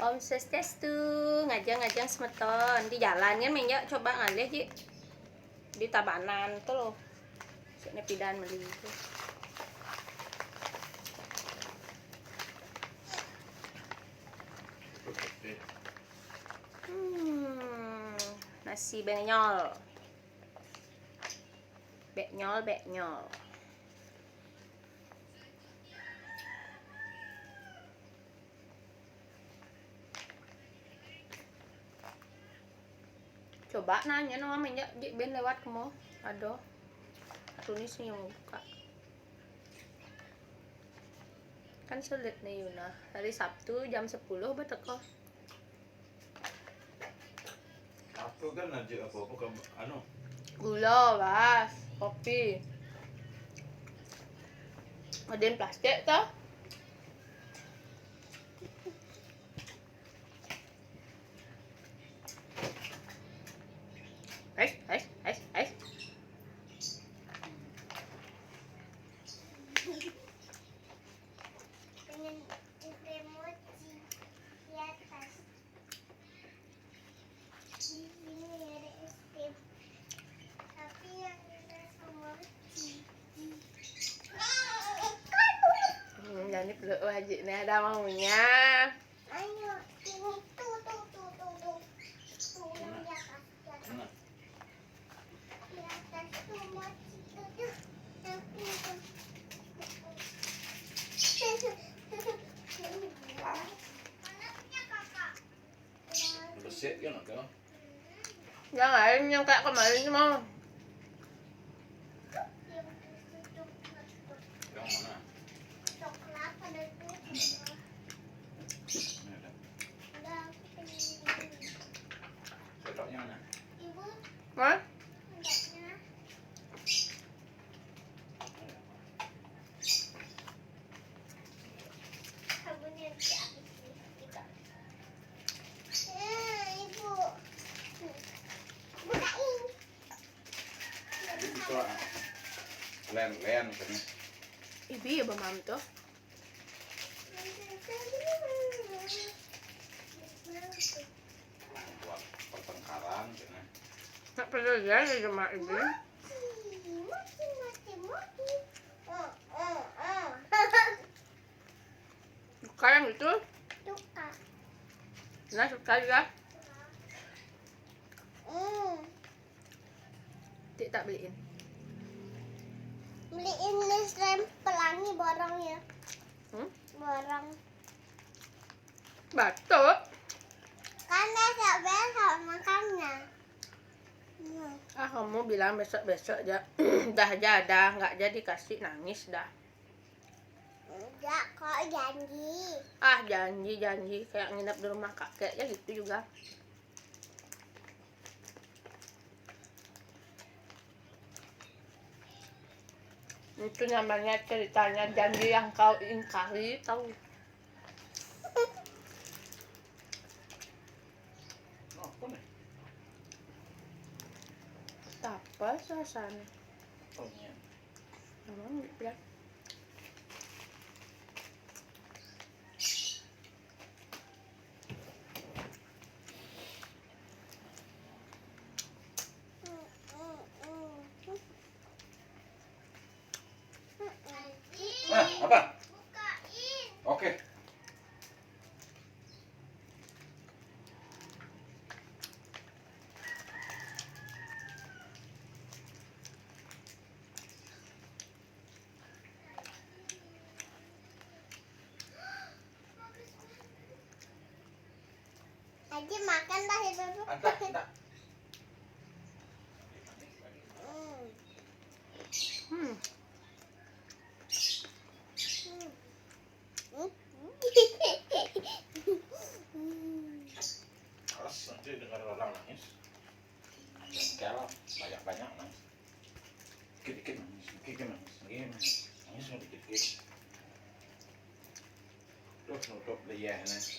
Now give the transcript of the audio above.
Om Swastiastu, ngajang-ngajang semeton di jalan kan Meng ya, coba ngalih Ji di Tabanan tuh loh, sini pidan beli itu. Nasi benyol, benyol. Coba nanya nama Meng ya, Ji ben lewat kemo, aduh, tulis nih yang buka. Kan sulit nih Yuna, hari Sabtu jam 10 beteko. Sabtu kan aja apa ke anu Gula, was, kopi. Ngadain plastik toh. Hai. Jadi peluk wajib nih ada maunya. Ayo, ini tuh. mana? Di atas tuh mochi tuh. Anaknya kakak. Bersih kan kan? Yang lain yang kayak kemarin tuh mau. Yang mana? Coklat ada tuh. Ini ada. Udah aku pengen. Sendoknya mana? Ibu, Hah? enggaknya. Sabunnya dihabis kita. Ibu. Bukain. Itu len kan. Ibi ya bamam tuh. Buat pertengkaran gitu. Nggak perlu ya sama ibi. Mochi. Suka yang itu? Suka. Nah suka juga. Tik tak beliin. Beliin lem pelangi borongnya. Borong. Batuk. Kan besok makannya. Ah kamu bilang besok aja. Dah aja nggak jadi kasih nangis dah. Enggak kok janji. Ah janji kayak nginep di rumah kakek ya gitu juga. Itu namanya ceritanya janji yang kau ingkari, tahu? Apa nih? Apa suasana? Oh iya. Memang bilang. Apa? Bukain. Oke. Aji makan dah ibu. Ada. Terus nanti dengar orang nangis. Kalau banyak nangis. Dikit nangis. Nangis dikit. Terus nutup liyahnya.